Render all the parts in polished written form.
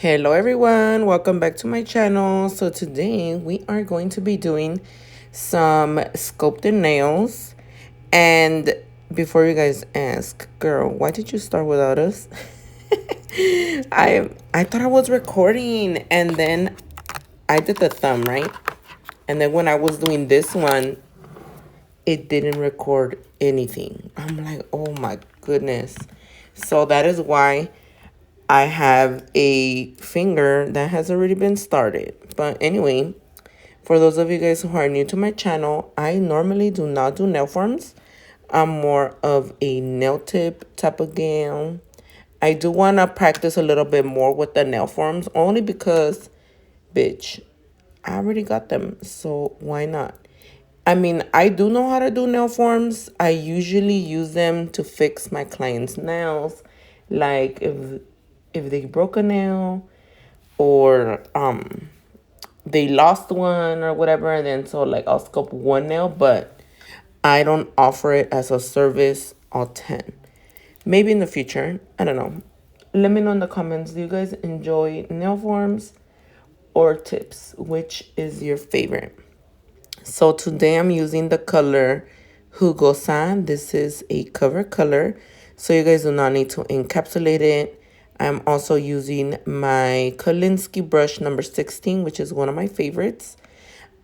Hello everyone, welcome back to my channel. So today we are going to be doing some sculpted nails. And before you guys ask, girl, why did you start without us? I thought I was recording and then I did the thumb, right? And then when I was doing this one, it didn't record anything. I'm like, oh my goodness. So that is why I have a finger that has already been started. But anyway, for those of you guys who are new to my channel, I normally do not do nail forms. I'm more of a nail tip type of gal. I do want to practice a little bit more with the nail forms only because, bitch, I already got them. So why not? I mean, I do know how to do nail forms. I usually use them to fix my clients' nails. Like if they broke a nail or they lost one or whatever, and then so like I'll sculpt one nail, but I don't offer it as a service all 10. Maybe in the future. I don't know. Let me know in the comments. Do you guys enjoy nail forms or tips? Which is your favorite? So today I'm using the color Hugo San. This is a cover color, so you guys do not need to encapsulate it. I'm also using my Kolinsky brush number 16, which is one of my favorites.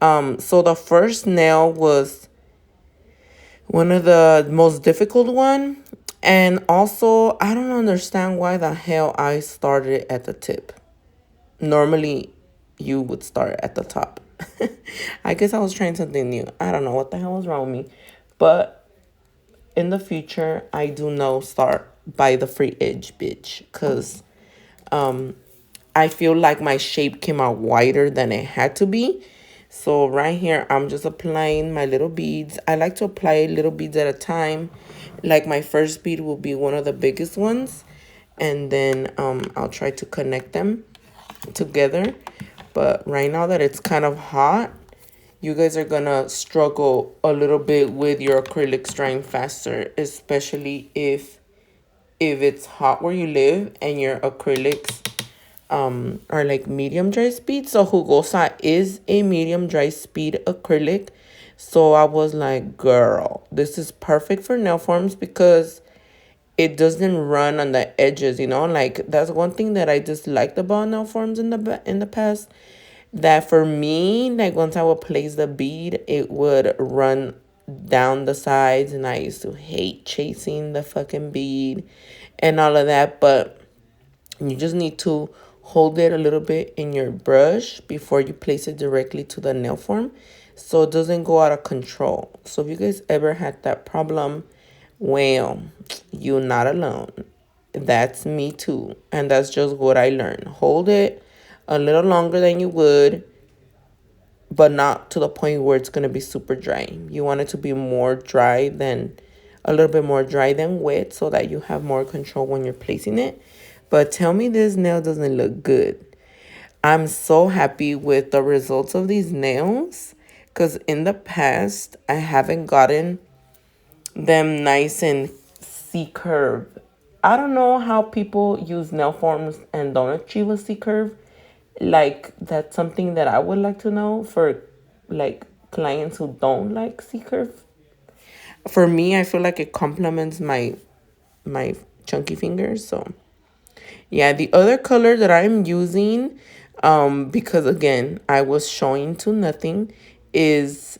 So the first nail was one of the most difficult one. And also, I don't understand why the hell I started at the tip. Normally, you would start at the top. I guess I was trying something new. I don't know what the hell was wrong with me. But in the future, I do know start by the free edge, bitch. Because I feel like my shape came out wider than it had to be. So right here, I'm just applying my little beads. I like to apply little beads at a time. Like my first bead will be one of the biggest ones. And then I'll try to connect them together. But right now that it's kind of hot, you guys are gonna struggle a little bit with your acrylics drying faster, especially if it's hot where you live and your acrylics are like medium dry speed. So Jugosa is a medium dry speed acrylic. So I was like, girl, this is perfect for nail forms because it doesn't run on the edges, like that's one thing that I disliked about nail forms in the past, that for me, like once I would place the bead, it would run down the sides, and I used to hate chasing the fucking bead and all of that. But you just need to hold it a little bit in your brush before you place it directly to the nail form so it doesn't go out of control. So if you guys ever had that problem, well, you're not alone. That's me too. And that's just what I learned. Hold it a little longer than you would, but not to the point where it's going to be super dry. You want it to be more dry than, a little bit more dry than wet, so that you have more control when you're placing it. But tell me this nail doesn't look good. I'm so happy with the results of these nails because in the past, I haven't gotten them nice and C-curve. I don't know how people use nail forms and don't achieve a C-curve. Like, that's something that I would like to know for, like, clients who don't like C-curve. For me, I feel like it complements my chunky fingers. So, yeah, the other color that I'm using, because, again, I was showing to nothing, is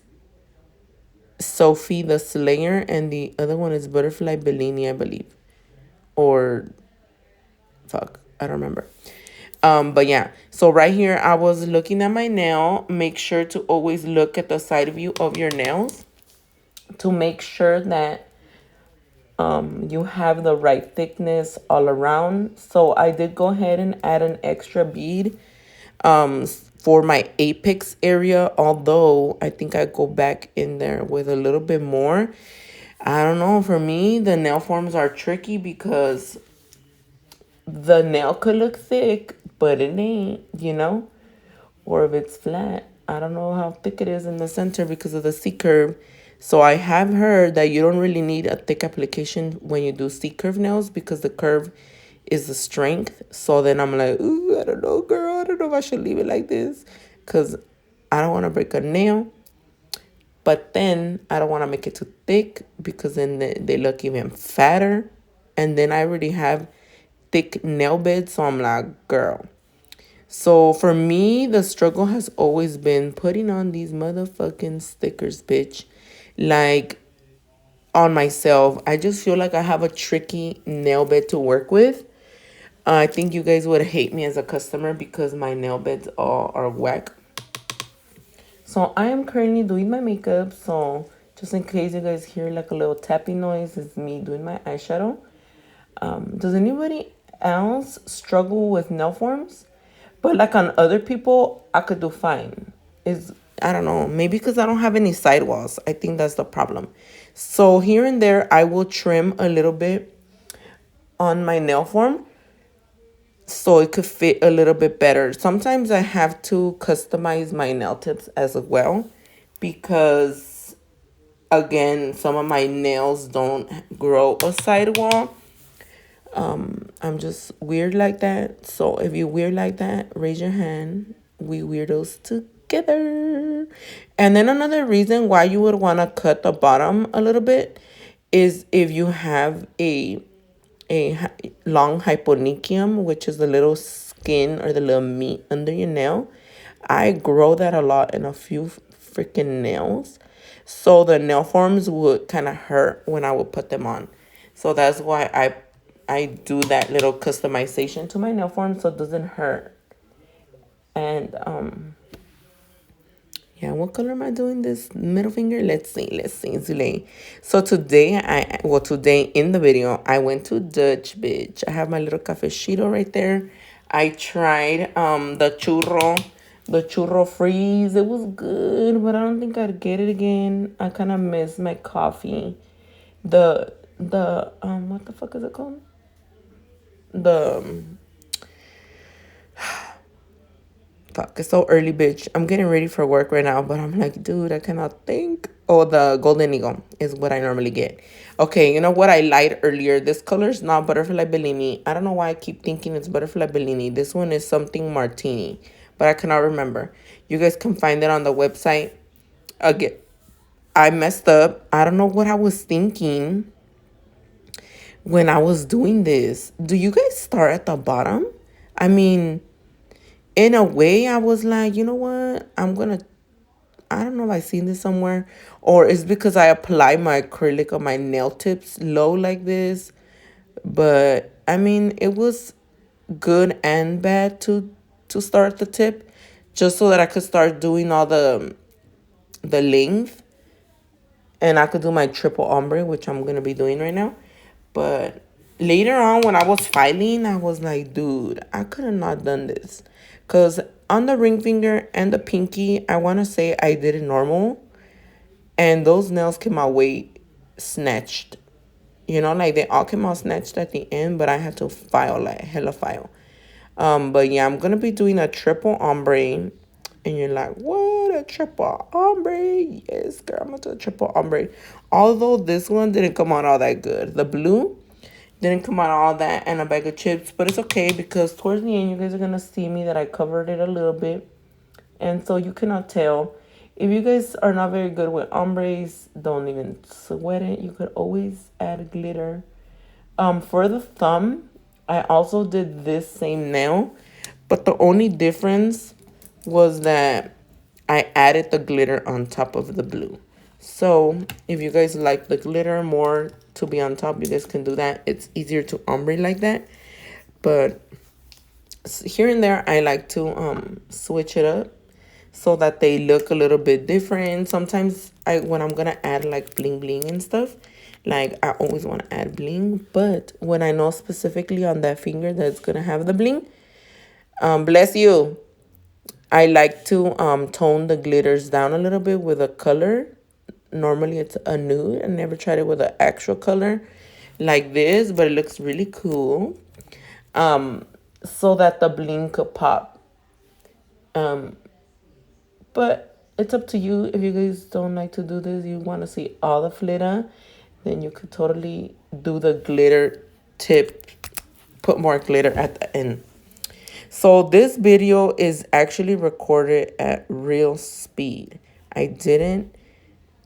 Sophie the Slayer, and the other one is Butterfly Bellini, I believe. Or fuck, I don't remember. But yeah, so right here I was looking at my nail. Make sure to always look at the side view of your nails to make sure that you have the right thickness all around. So I did go ahead and add an extra bead for my apex area, although I think I go back in there with a little bit more. I don't know, for me the nail forms are tricky because the nail could look thick, but it ain't. Or if it's flat, I don't know how thick it is in the center because of the C-curve. So I have heard that you don't really need a thick application when you do C-curve nails because the curve is the strength. So then I'm like, ooh, I don't know, girl. I don't know if I should leave it like this because I don't want to break a nail. But then I don't want to make it too thick because then they look even fatter. And then I already have thick nail beds. So I'm like, girl. So for me, the struggle has always been putting on these motherfucking stickers, bitch. Like, on myself. I just feel like I have a tricky nail bed to work with. I think you guys would hate me as a customer because my nail beds all are whack. So I am currently doing my makeup. So just in case you guys hear like a little tapping noise, it's me doing my eyeshadow. Does anybody else struggle with nail forms? But like on other people, I could do fine. Is I don't know, maybe because I don't have any sidewalls. I think that's the problem. So here and there, I will trim a little bit on my nail form so it could fit a little bit better. Sometimes I have to customize my nail tips as well because, again, some of my nails don't grow a sidewall. I'm just weird like that. So if you're weird like that, raise your hand. We weirdos together. And then another reason why you would want to cut the bottom a little bit is if you have long hyponychium, which is the little skin or the little meat under your nail. I grow that a lot in a few freaking nails. So the nail forms would kind of hurt when I would put them on. So that's why I do that little customization to my nail form so it doesn't hurt. And yeah, what color am I doing this middle finger? Let's see, Zule. So today in the video, I went to Dutch, bitch. I have my little cafecito right there. I tried the churro freeze. It was good, but I don't think I'd get it again. I kind of miss my coffee. The what the fuck is it called? The Fuck, it's so early, bitch. I'm getting ready for work right now, but I'm like, dude, I cannot think. Oh, the Golden Eagle is what I normally get. Okay, you know what I lied earlier? This color is not Butterfly Bellini. I don't know why I keep thinking it's Butterfly Bellini. This one is something Martini, but I cannot remember. You guys can find it on the website. Again, I messed up. I don't know what I was thinking when I was doing this. Do you guys start at the bottom? I mean, in a way, I was like, you know what? I don't know if I seen this somewhere. Or it's because I apply my acrylic on my nail tips low like this. But, I mean, it was good and bad to start the tip. Just so that I could start doing all the length. And I could do my triple ombre, which I'm going to be doing right now. But later on, when I was filing, I was like, dude, I could have not done this. Because on the ring finger and the pinky, I want to say I did it normal. And those nails came out way snatched. You know, like they all came out snatched at the end, but I had to file, like hella file. But yeah, I'm going to be doing a triple ombre. And you're like, what? A triple ombre? Yes, girl, I'm going to do a triple ombre. Although this one didn't come out all that good. The blue didn't come out all that and a bag of chips. But it's okay because towards the end, you guys are going to see me that I covered it a little bit. And so you cannot tell. If you guys are not very good with ombres, don't even sweat it. You could always add glitter. For the thumb, I also did this same nail. But the only difference was that I added the glitter on top of the blue. So if you guys like the glitter more to be on top, you guys can do that. It's easier to ombre like that. But here and there, I like to switch it up so that they look a little bit different. Sometimes when I'm gonna add like bling bling and stuff, like I always want to add bling. But when I know specifically on that finger that's gonna have the bling, bless you, I like to tone the glitters down a little bit with a color. Normally it's a nude. I never tried it with an actual color like this, but it looks really cool. So that the bling could pop. But it's up to you. If you guys don't like to do this, you want to see all the glitter, then you could totally do the glitter tip put more glitter at the end. So this video is actually recorded at real speed. I didn't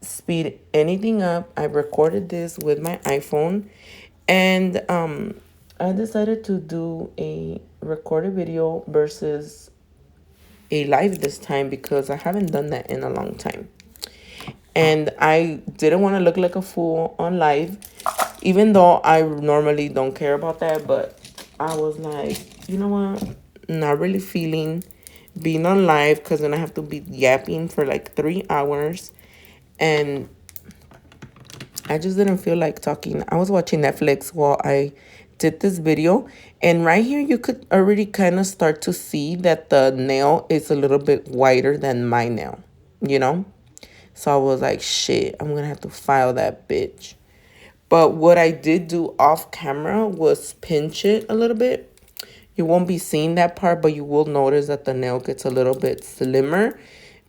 speed anything up. I recorded this with my iPhone, and I decided to do a recorded video versus a live this time because I haven't done that in a long time. And I didn't want to look like a fool on live, even though I normally don't care about that. But I was like, you know what? Not really feeling being on live because then I have to be yapping for like 3 hours. And I just didn't feel like talking. I was watching Netflix while I did this video. And right here, you could already kind of start to see that the nail is a little bit wider than my nail, you know? So I was like, shit, I'm going to have to file that bitch. But what I did do off camera was pinch it a little bit. You won't be seeing that part, but you will notice that the nail gets a little bit slimmer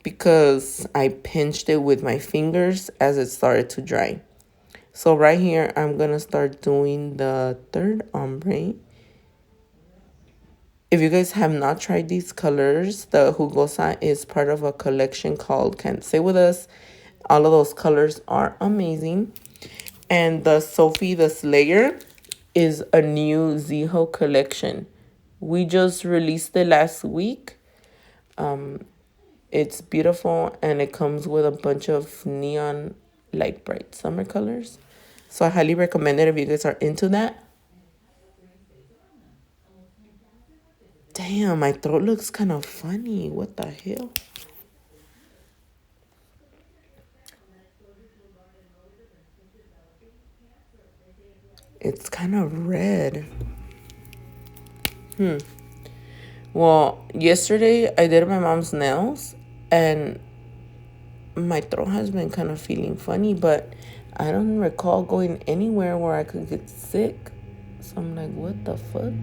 because I pinched it with my fingers as it started to dry. So right here, I'm going to start doing the third ombre. If you guys have not tried these colors, the Jugosa is part of a collection called Can't Stay With Us. All of those colors are amazing. And the Sophie, the Slayer, is a new Ziho collection. We just released it last week. It's beautiful, and it comes with a bunch of neon light bright summer colors. So I highly recommend it if you guys are into that. Damn, my throat looks kind of funny. What the hell? It's kind of red. Well, yesterday I did my mom's nails, and my throat has been kind of feeling funny, but I don't recall going anywhere where I could get sick. So I'm like, what the fuck?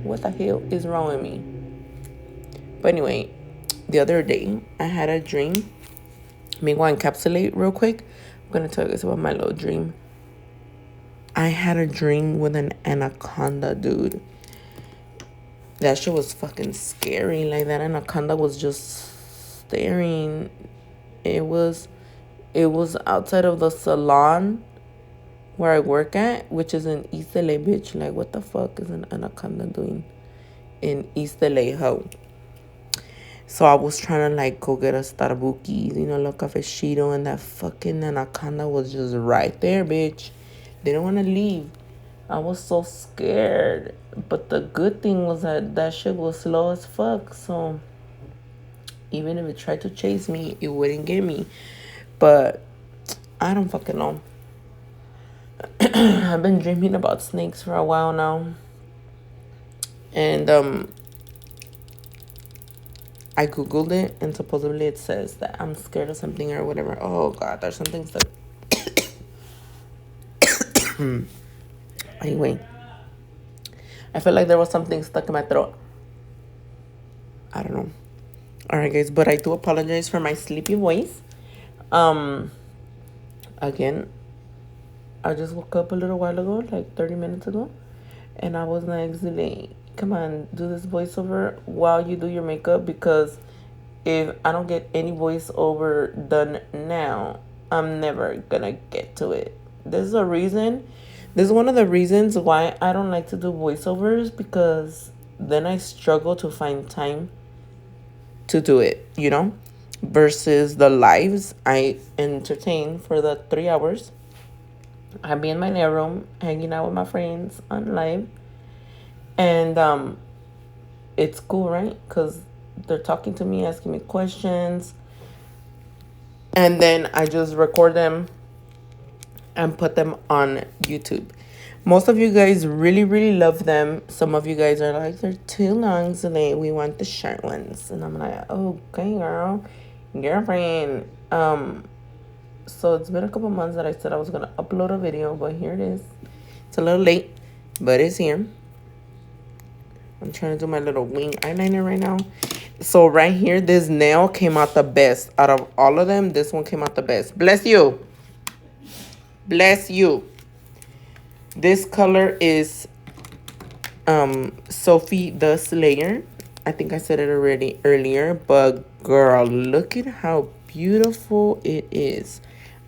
What the hell is wrong with me? But anyway, the other day I had a dream. Let me go encapsulate real quick. I'm going to tell you guys about my little dream. I had a dream with an anaconda, dude. That shit was fucking scary. Like, that anaconda was just staring. It was outside of the salon where I work at, which is in East LA, bitch. Like, what the fuck is an anaconda doing in East LA, ho? So I was trying to, like, go get a Starbucks, you know, look cafecito, and that fucking anaconda was just right there, bitch. Didn't want to leave. I was so scared. But the good thing was that that shit was slow as fuck. So even if it tried to chase me, it wouldn't get me. But I don't fucking know. I've been dreaming about snakes for a while now. And I googled it, and supposedly it says that I'm scared of something or whatever. Oh god, there's something stuck. Anyway, I felt like there was something stuck in my throat. I don't know. Alright guys, but I do apologize for my sleepy voice. Again, I just woke up a little while ago, like 30 minutes ago, and I was like, Zule, come on, do this voiceover while you do your makeup, because if I don't get any voiceover done now, I'm never gonna get to it. This is a reason. This is one of the reasons why I don't like to do voiceovers, because then I struggle to find time to do it, you know? Versus the lives, I entertain for the 3 hours. I'd be in my nail room, hanging out with my friends on live. And it's cool, right? Because they're talking to me, asking me questions. And then I just record them and put them on YouTube. Most of you guys really, really love them. Some of you guys are like, they're too long, so we want the short ones. And I'm like, okay, girl, girlfriend. So it's been a couple months that I said I was gonna upload a video, but here it is. It's a little late, but it's here. I'm trying to do my little wing eyeliner right now. So right here, this nail came out the best. Out of all of them, this one came out the best. Bless you. Bless you. This color is Sophie the Slayer. I think I said it already earlier, but girl, look at how beautiful it is.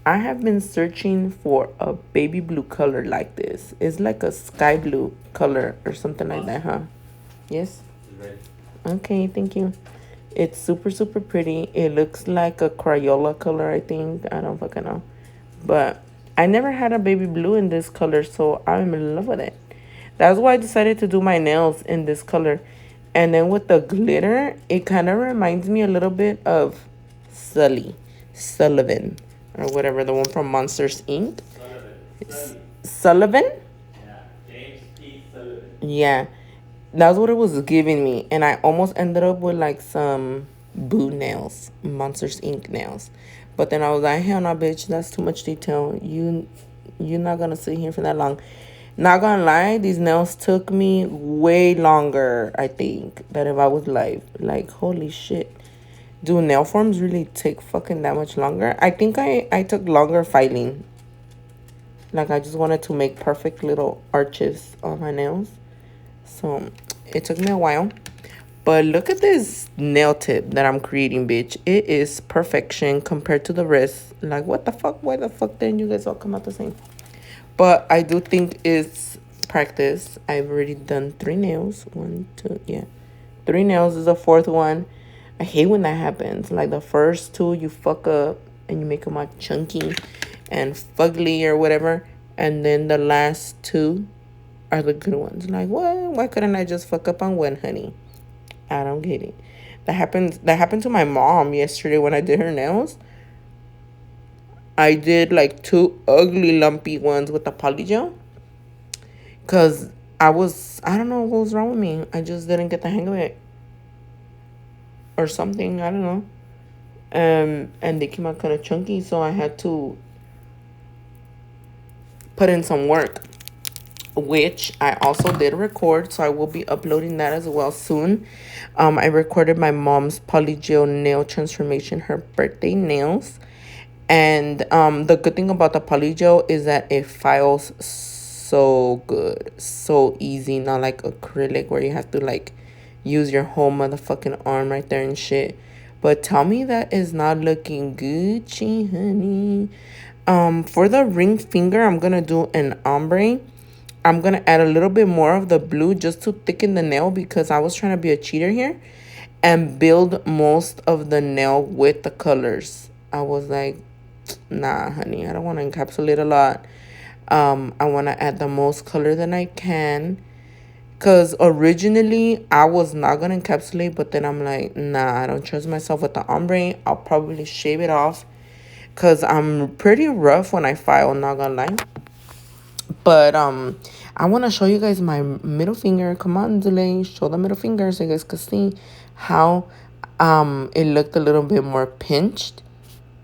I have been searching for a baby blue color like this. It's like a sky blue color or something like that, huh? Yes? Okay, thank you. It's super, super pretty. It looks like a Crayola color, I think. I don't fucking know. But I never had a baby blue in this color, so I'm in love with it. That's why I decided to do my nails in this color. And then with the glitter, it kind of reminds me a little bit of Sullivan, or whatever, the one from Monsters Inc. Sullivan? Yeah, that's what it was giving me. And I almost ended up with like some Boo nails, Monsters Inc. nails. But then I was like, hell no, bitch, that's too much detail. You're not gonna sit here for that long. Not gonna lie, these nails took me way longer, I think, than if I was live. Like, holy shit. Do nail forms really take fucking that much longer? I think I took longer filing. Like, I just wanted to make perfect little arches on my nails. So, it took me a while. But look at this nail tip that I'm creating, bitch. It is perfection compared to the rest. Like, what the fuck? Why the fuck didn't you guys all come out the same? But I do think it's practice. I've already done 3 nails. 1, 2, yeah. 3 nails is the 4th one. I hate when that happens. Like, the first 2, you fuck up and you make them all chunky and fugly or whatever. And then the last 2 are the good ones. Like, what? Why couldn't I just fuck up on one, honey? I don't get it. That happened to my mom yesterday when I did her nails. I did like 2 ugly lumpy ones with the polygel. Because I don't know what was wrong with me. I just didn't get the hang of it. Or something, I don't know. And they came out kind of chunky, so I had to put in some work, which I also did record, so I will be uploading that as well soon. I recorded my mom's polygel nail transformation, her birthday nails. And the good thing about the polygel is that it files so good, so easy, not like acrylic where you have to like use your whole motherfucking arm right there and shit. But tell me that is not looking Gucci, honey. For the ring finger, I'm gonna do an ombre. I'm gonna add a little bit more of the blue just to thicken the nail because I was trying to be a cheater here and build most of the nail with the colors. I was like, nah, honey, I don't want to encapsulate a lot. I want to add the most color that I can. Because originally, I was not going to encapsulate, but then I'm like, nah, I don't trust myself with the ombre. I'll probably shave it off. Because I'm pretty rough when I file, not going to lie. But I want to show you guys my middle finger. Come on, Dule, show the middle finger so you guys can see how it looked a little bit more pinched.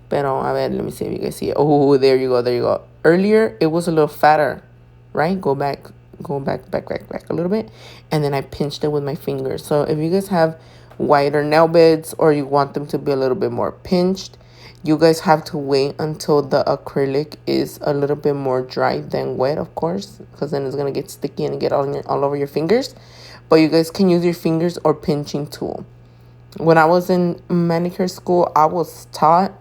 Pero, a ver, let me see if you guys see it. Oh, there you go, there you go. Earlier, it was a little fatter, right? Go back a little bit. And then I pinched it with my fingers. So if you guys have wider nail beds or you want them to be a little bit more pinched, you guys have to wait until the acrylic is a little bit more dry than wet, of course, because then it's going to get sticky and get all over your fingers. But you guys can use your fingers or pinching tool. When I was in manicure school, I was taught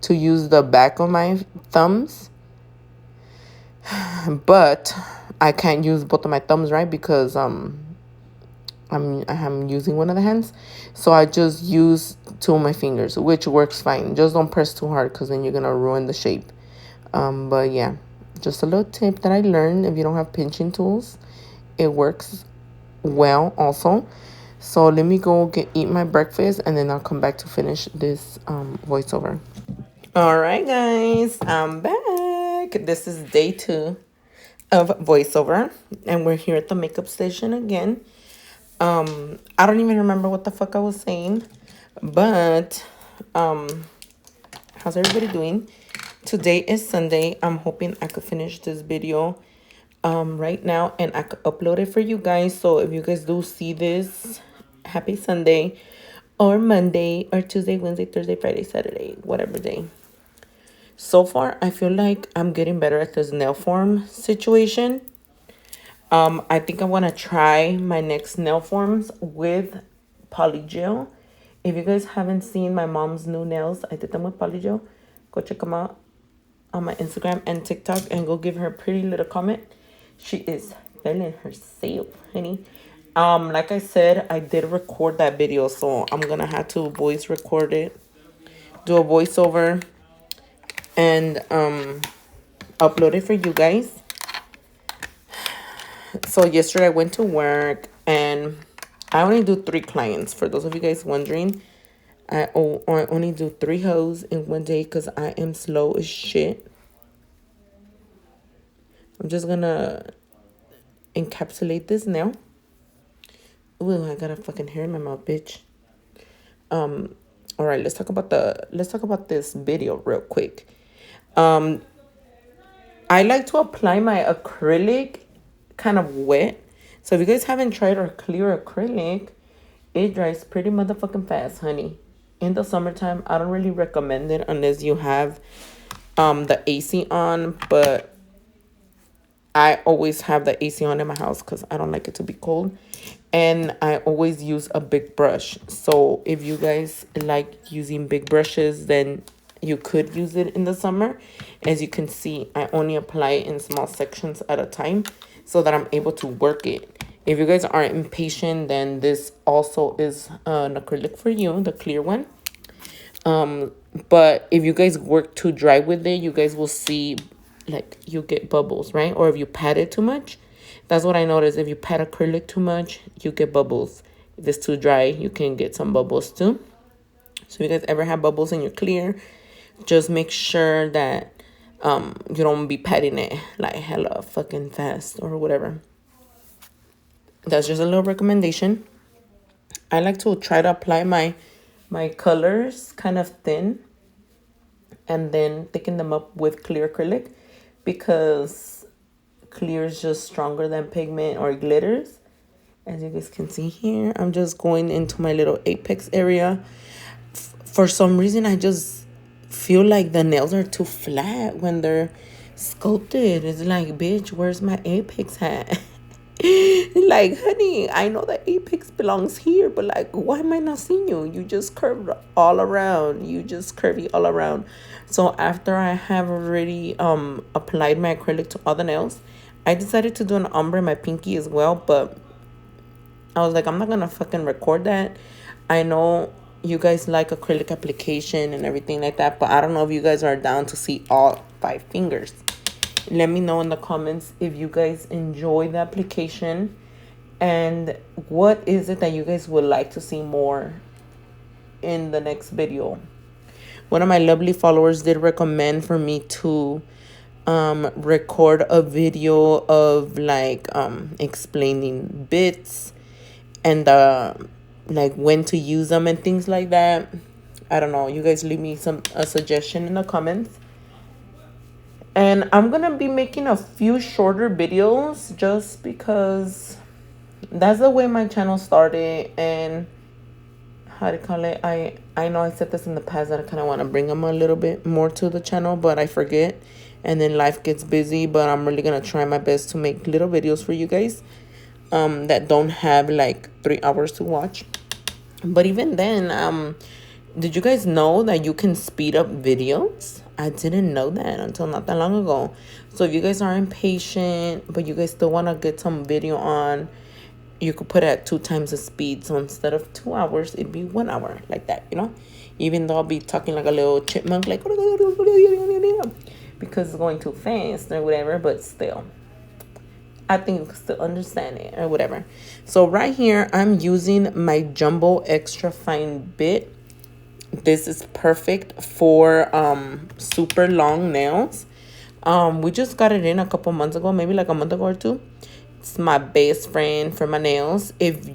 to use the back of my thumbs, but I can't use both of my thumbs, right? Because I'm using one of the hands, so I just use 2 of my fingers, which works fine. Just don't press too hard because then you're gonna ruin the shape. But yeah, just a little tip that I learned. If you don't have pinching tools, it works well also. So let me go eat my breakfast and then I'll come back to finish this voiceover. All right, guys, I'm back. This is day 2 of voiceover, and we're here at the makeup station again. I don't even remember what the fuck I was saying, but how's everybody doing? Today is Sunday. I'm hoping I could finish this video right now and I could upload it for you guys. So if you guys do see this, happy Sunday, or Monday, or Tuesday, Wednesday, Thursday, Friday, Saturday, whatever day. So far, I feel like I'm getting better at this nail form situation. I think I want to try my next nail forms with polygel. If you guys haven't seen my mom's new nails, I did them with polygel. Go check them out on my Instagram and TikTok and go give her a pretty little comment. She is feeling herself, honey. Like I said, I did record that video, so I'm gonna have to voice record it, do a voiceover, and upload it for you guys. So yesterday I went to work and I only do 3 clients. For those of you guys wondering, I only do 3 hoes in one day because I am slow as shit. I'm just gonna encapsulate this nail. Ooh, I got a fucking hair in my mouth, bitch. All right, let's talk about this video real quick. I like to apply my acrylic kind of wet. So if you guys haven't tried our clear acrylic, it dries pretty motherfucking fast, honey. In the summertime, I don't really recommend it unless you have the AC on, but I always have the AC on in my house because I don't like it to be cold. And I always use a big brush. So if you guys like using big brushes, then you could use it in the summer. As you can see, I only apply it in small sections at a time so that I'm able to work it. If you guys are impatient, then this also is an acrylic for you, the clear one. But if you guys work too dry with it, you guys will see like you get bubbles, right? Or if you pat it too much, that's what I noticed. If you pat acrylic too much, you get bubbles. If it's too dry, you can get some bubbles too. So if you guys ever have bubbles in your clear, just make sure that you don't be patting it like hella fucking fast or whatever. That's just a little recommendation. I like to try to apply my colors kind of thin and then thicken them up with clear acrylic because clear is just stronger than pigment or glitters. As you guys can see here, I'm just going into my little apex area. For some reason, I just feel like the nails are too flat when they're sculpted. It's like, bitch, where's my apex hat? Like, honey, I know the apex belongs here, but like, why am I not seeing you? You just curved all around. You just curvy all around. So after I have already applied my acrylic to all the nails, I decided to do an ombre in my pinky as well, but I was like, I'm not gonna fucking record that. I know you guys like acrylic application and everything like that, but I don't know if you guys are down to see all 5 fingers. Let me know in the comments if you guys enjoy the application and what is it that you guys would like to see more in the next video. One of my lovely followers did recommend for me to record a video of like explaining bits and like when to use them and things like that. I don't know, you guys leave me a suggestion in the comments. And I'm gonna be making a few shorter videos just because that's the way my channel started. And how to call it, I know I said this in the past that I kind of want to bring them a little bit more to the channel, but I forget and then life gets busy. But I'm really gonna try my best to make little videos for you guys that don't have like 3 hours to watch. But even then, did you guys know that you can speed up videos? I didn't know that until not that long ago. So if you guys are impatient, but you guys still want to get some video on, you could put it at 2 times the speed. So instead of 2 hours, it'd be 1 hour like that, you know? Even though I'll be talking like a little chipmunk, like, because it's going too fast or whatever, but still. I think you can still understand it or whatever. So right here, I'm using my Jumbo Extra Fine Bit. This is perfect for super long nails. We just got it in a couple months ago, maybe like a month ago or 2. It's my best friend for my nails. If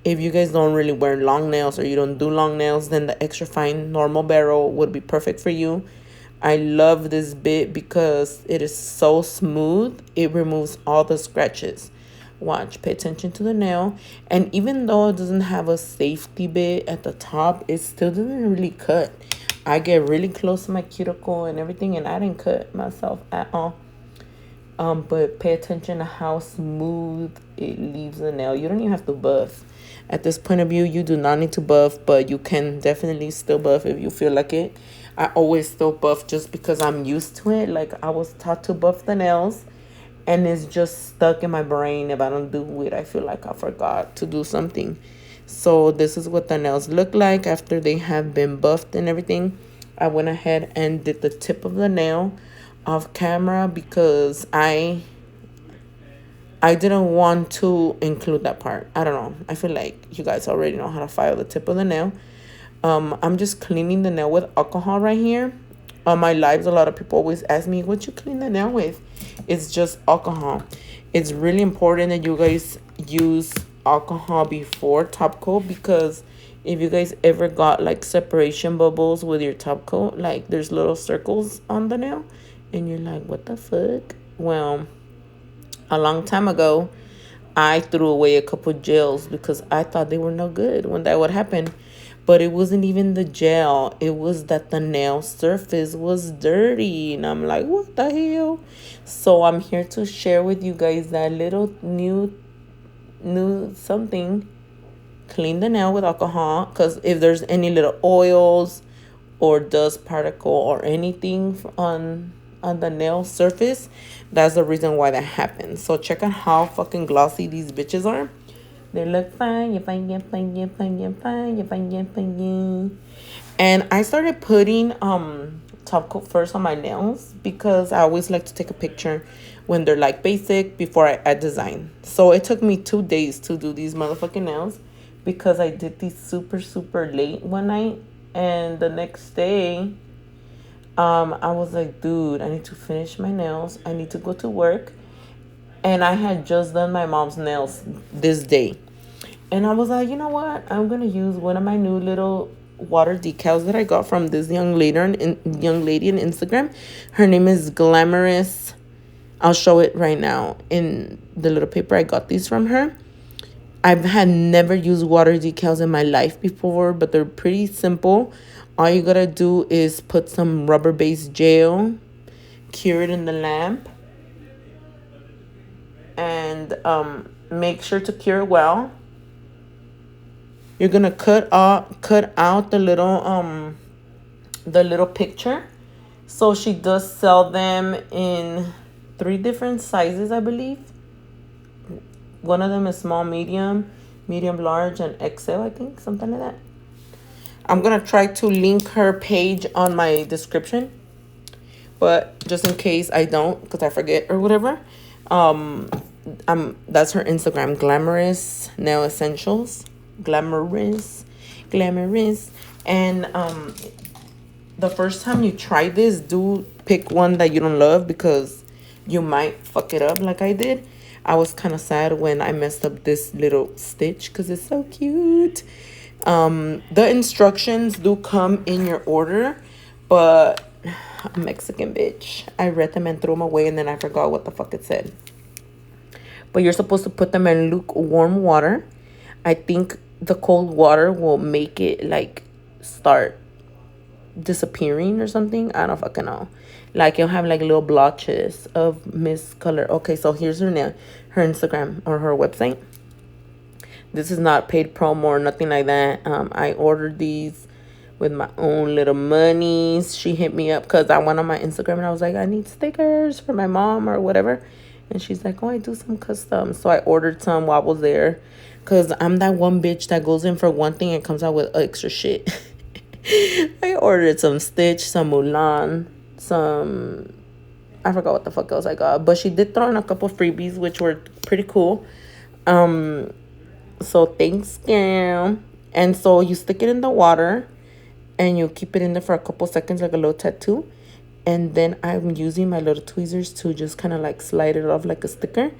you guys don't really wear long nails or you don't do long nails, then the extra fine normal barrel would be perfect for you. I love this bit because it is so smooth. It removes all the scratches. Watch, pay attention to the nail. And even though it doesn't have a safety bit at the top, it still doesn't really cut. I get really close to my cuticle and everything, and I didn't cut myself at all. But pay attention to how smooth it leaves the nail. You don't even have to buff. At this point of view, you do not need to buff, but you can definitely still buff if you feel like it. I always still buff just because I'm used to it. Like, I was taught to buff the nails, and it's just stuck in my brain. If I don't do it, I feel like I forgot to do something. So this is what the nails look like after they have been buffed and everything. I went ahead and did the tip of the nail off camera because I didn't want to include that part. I don't know. I feel like you guys already know how to file the tip of the nail. I'm just cleaning the nail with alcohol right here. On my lives, a lot of people always ask me, what you clean the nail with? It's just alcohol. It's really important that you guys use alcohol before top coat, because if you guys ever got like separation bubbles with your top coat, like there's little circles on the nail, and you're like, what the fuck? Well, a long time ago, I threw away a couple gels because I thought they were no good when that would happen. But it wasn't even the gel. It was that the nail surface was dirty. And I'm like, what the hell? So I'm here to share with you guys that little new something. Clean the nail with alcohol. Because if there's any little oils or dust particle or anything on the nail surface, that's the reason why that happens. So check out how fucking glossy these bitches are. They look fine, you're fine, you're fine, you're fine, you're fine, you're fine, you're fine. And I started putting top coat first on my nails because I always like to take a picture when they're like basic before I add design. So it took me 2 days to do these motherfucking nails because I did these super late one night, and the next day I was like, dude, I need to finish my nails. I need to go to work. And I had just done my mom's nails this day. And I was like, you know what? I'm going to use one of my new little water decals that I got from this young lady on Instagram. Her name is Glamorous. I'll show it right now in the little paper. I got these from her. I've had never used water decals in my life before, but they're pretty simple. All you gotta do is put some rubber-based gel, cure it in the lamp, and make sure to cure it well. You're gonna cut out the little picture. So she does sell them in 3 different sizes, I believe. One of them is small, medium, large, and XL, I think, something like that. I'm gonna try to link her page on my description, but just in case I don't, because I forget or whatever, that's her Instagram, Glamorous Nail Essentials, glamorous, and the first time you try this, do pick one that you don't love because you might fuck it up like I did. I was kind of sad when I messed up this little stitch because it's so cute. The instructions do come in your order, but I'm Mexican bitch. I read them and threw them away, and then I forgot what the fuck it said. But you're supposed to put them in lukewarm water. I think the cold water will make it like start disappearing or something. I don't fucking know. Like you'll have like little blotches of miscolor. Okay, so here's her nail, her Instagram or her website. This is not paid promo or nothing like that. I ordered these with my own little monies. She hit me up because I went on my Instagram and I was like, I need stickers for my mom or whatever. And she's like, oh, I do some custom. So I ordered some while I was there because I'm that one bitch that goes in for one thing and comes out with extra shit. I ordered some Stitch, some Mulan, some... I forgot what the fuck else I got. But she did throw in a couple freebies, which were pretty cool. So thanks, girl. And so you stick it in the water and you keep it in there for a couple seconds like a little tattoo. And then I'm using my little tweezers to just kind of like slide it off like a sticker.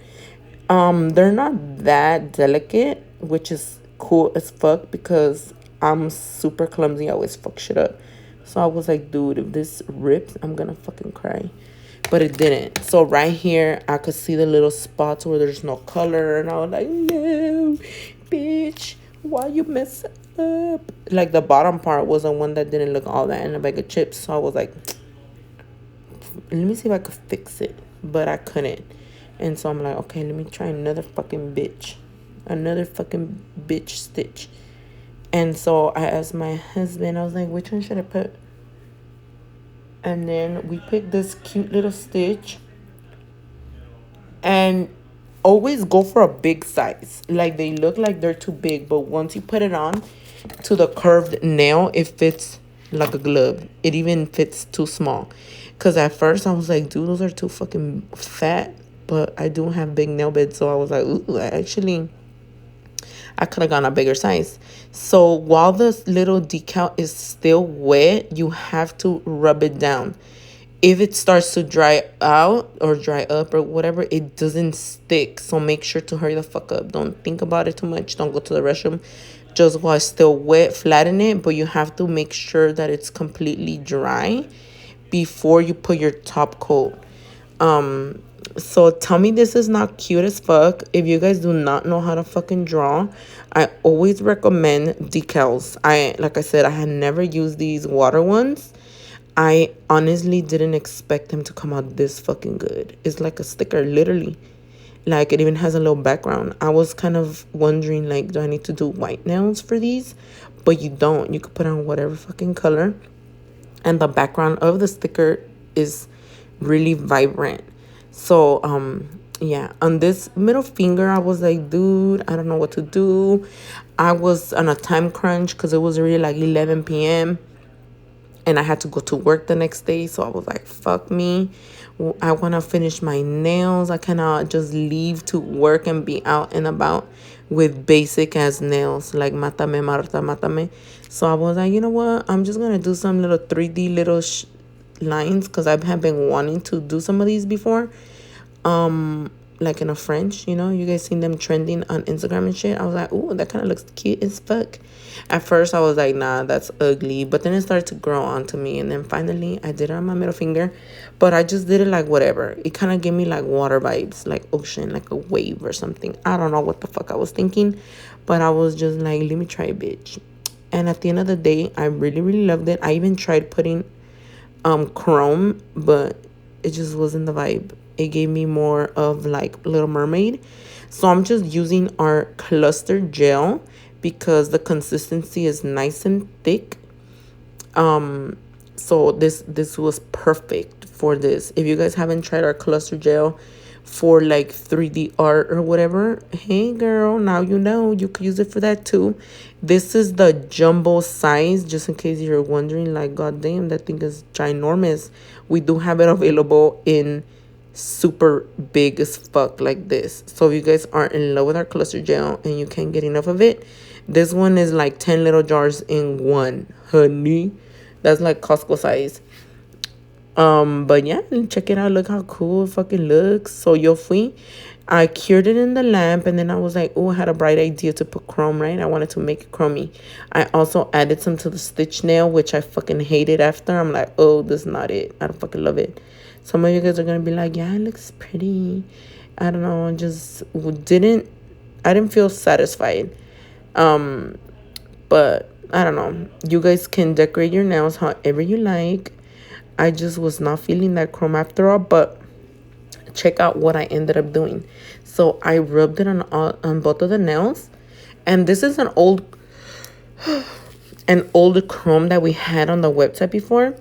They're not that delicate, which is cool as fuck because I'm super clumsy. I always fuck shit up. So I was like, dude, if this rips, I'm gonna fucking cry. But it didn't. So right here, I could see the little spots where there's no color. And I was like, no, bitch, why you mess up? Like the bottom part was the one that didn't look all that in a bag of chips. So I was like, let me see if I could fix it. but I couldn't. And so I'm like, okay, let me try another fucking bitch. Another fucking bitch stitch. And so I asked my husband, I was like, which one should I put? And then we picked this cute little stitch. And always go for a big size. Like, they look like they're too big, but once you put it on to the curved nail, it fits like a glove. It even fits too small. Because at first I was like, dude, those are too fucking fat. But I do have big nail beds, so I was like, ooh, I could have gone a bigger size. So while this little decal is still wet, you have to rub it down. If it starts to dry out or dry up or whatever, it doesn't stick. So make sure to hurry the fuck up. Don't think about it too much. Don't go to the restroom. Just while it's still wet, flatten it. But you have to make sure that it's completely dry before you put your top coat. So tell me this is not cute as fuck. If you guys do not know how to fucking draw, I always recommend decals. Like I said, I had never used these water ones. I honestly didn't expect them to come out this fucking good. It's like a sticker, literally. Like, it even has a little background. I was kind of wondering, like, do I need to do white nails for these? But you don't. You could put on whatever fucking color. And the background of the sticker is really vibrant. So yeah, on this middle finger I was like, dude, I don't know what to do. I was on a time crunch because it was already like 11 p.m. and I had to go to work the next day. So I was like, fuck me, I want to finish my nails. I cannot just leave to work and be out and about with basic ass nails, like matame Marta, matame. So I was like, you know what, I'm just gonna do some little 3D little lines because I have been wanting to do some of these before, like in a French, you guys seen them trending on Instagram and shit. I was like, ooh, that kind of looks cute as fuck. At first I was like, nah, that's ugly, but then it started to grow onto me, and then finally I did it on my middle finger. But I just did it like whatever. It kind of gave me like water vibes, like ocean, like a wave or something. I don't know what the fuck I was thinking, but I was just like, let me try it, bitch. And at the end of the day, I really, really loved it. I even tried putting chrome, but it just wasn't the vibe. It gave me more of like Little Mermaid. So I'm just using our cluster gel because the consistency is nice and thick. So this was perfect for this. If you guys haven't tried our cluster gel for like 3D art or whatever, hey girl, now you know, you could use it for that too. This is the jumbo size, just in case you're wondering, like, god damn, that thing is ginormous. We do have it available in super big as fuck like this. So if you guys aren't in love with our cluster gel and you can't get enough of it, this one is like 10 little jars in one, honey. That's like Costco size. But yeah, check it out. Look how cool it fucking looks. So yo fui. I cured it in the lamp, and then I was like, oh, I had a bright idea to put chrome, right? I wanted to make it chromey. I also added some to the stitch nail, which I fucking hated after. I'm like, oh, this is not it. I don't fucking love it. Some of you guys are gonna be like, yeah, it looks pretty. I don't know, I didn't feel satisfied. But I don't know. You guys can decorate your nails however you like. I just was not feeling that chrome after all, but check out what I ended up doing. So I rubbed it on both of the nails, and this is an old chrome that we had on the website before.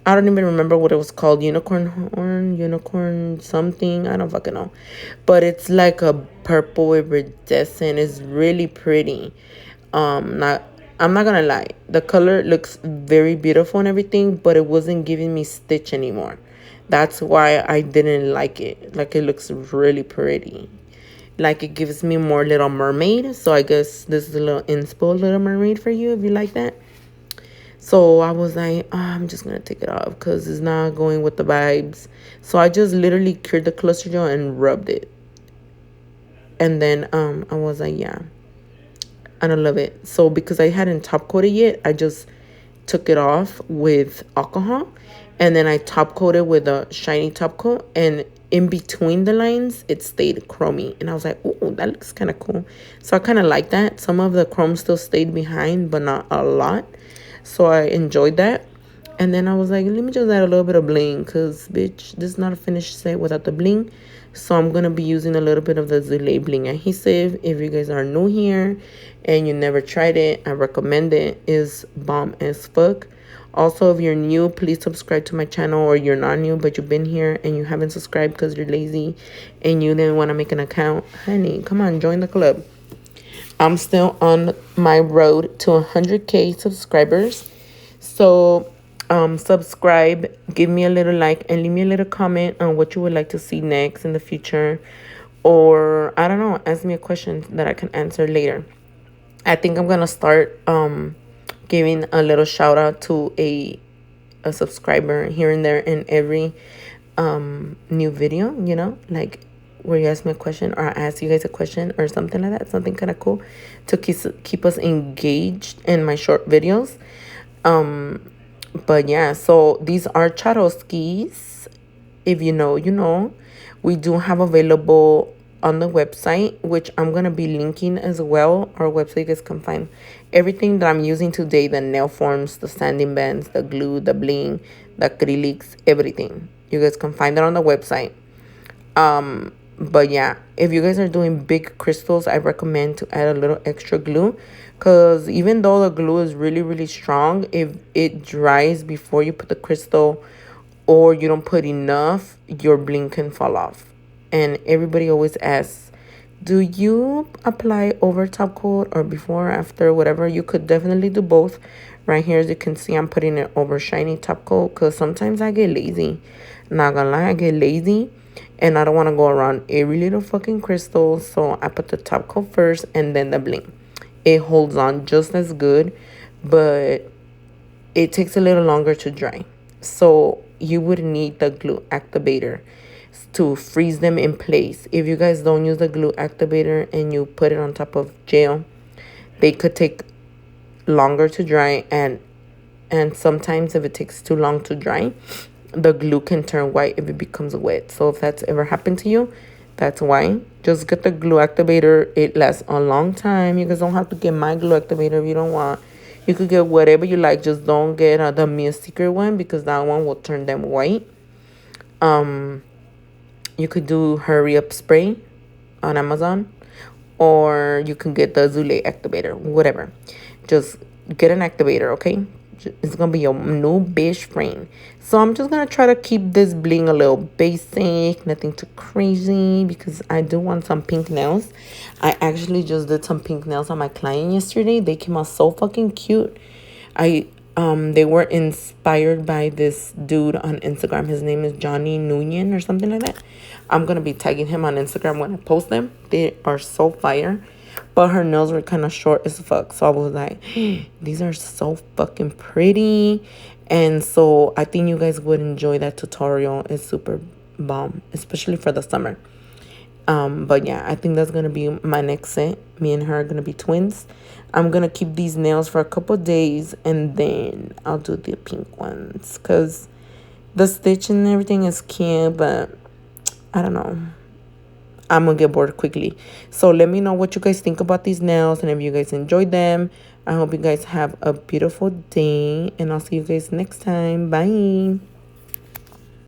I don't even remember what it was called. Unicorn horn, unicorn something. I don't fucking know. But it's like a purple iridescent. It's really pretty. I'm not gonna lie. The color looks very beautiful and everything, but it wasn't giving me stitch anymore. That's why I didn't like it. Like, it looks really pretty. Like, it gives me more Little Mermaid. So I guess this is a little inspo Little Mermaid for you if you like that. So I was like, oh, I'm just going to take it off because it's not going with the vibes. So I just literally cured the cluster gel and rubbed it. And then I was like, yeah, I don't love it. So because I hadn't top coated yet, I just took it off with alcohol. And then I top coated with a shiny top coat. And in between the lines, it stayed chromey. And I was like, oh, that looks kind of cool. So I kind of like that. Some of the chrome still stayed behind, but not a lot. So I enjoyed that. And then I was like, let me just add a little bit of bling, because, bitch, this is not a finished set without the bling. So I'm going to be using a little bit of the Zulay Bling adhesive. If you guys are new here and you never tried it, I recommend it. It's bomb as fuck. Also, if you're new, please subscribe to my channel, or you're not new but you've been here and you haven't subscribed because you're lazy and you didn't want to make an account. Honey, come on, join the club. I'm still on my road to 100K subscribers. So subscribe, give me a little like, and leave me a little comment on what you would like to see next in the future. Or, I don't know, ask me a question that I can answer later. I think I'm going to start giving a little shout out to a subscriber here and there in every new video, you know, like where you ask me a question or I ask you guys a question or something like that, something kind of cool to keep us engaged in my short videos. But yeah, so these are Charoskis. If you know, you know. We do have available on the website, which I'm going to be linking as well. Our website, you guys can find everything that I'm using today, the nail forms, the sanding bands, the glue, the bling, the acrylics, everything. You guys can find it on the website. But yeah, if you guys are doing big crystals, I recommend to add a little extra glue, because even though the glue is really, really strong, if it dries before you put the crystal or you don't put enough, your bling can fall off. And everybody always asks, do you apply over top coat or before or after, whatever? You could definitely do both. Right here, as you can see, I'm putting it over shiny top coat because sometimes I get lazy. Not gonna lie, I get lazy and I don't want to go around every little fucking crystal. So I put the top coat first and then the bling. It holds on just as good, but it takes a little longer to dry. So you would need the glue activator to freeze them in place. If you guys don't use the glue activator and you put it on top of gel, they could take longer to dry, and sometimes if it takes too long to dry, the glue can turn white if it becomes wet. So if that's ever happened to you, that's why. Just get the glue activator. It lasts a long time. You guys don't have to get my glue activator if you don't want. You could get whatever you like. Just don't get the Mia Secret one, because that one will turn them white. You could do Hurry Up Spray on Amazon, or you can get the Zulay activator, whatever. Just get an activator, okay? It's gonna be your new bitch friend. So I'm just gonna try to keep this bling a little basic, nothing too crazy, because I do want some pink nails. I actually just did some pink nails on my client yesterday. They came out so fucking cute. They were inspired by this dude on Instagram. His name is Johnny Nguyen or something like that. I'm gonna be tagging him on Instagram when I post them. They are so fire. But her nails were kind of short as fuck. So I was like, these are so fucking pretty. And so I think you guys would enjoy that tutorial. It's super bomb, especially for the summer. But yeah, I think that's gonna be my next set. Me and her are gonna be twins. I'm gonna keep these nails for a couple days and then I'll do the pink ones, because the stitch and everything is cute, but I don't know, I'm gonna get bored quickly. So let me know what you guys think about these nails, and if you guys enjoyed them. I hope you guys have a beautiful day, and I'll see you guys next time. Bye.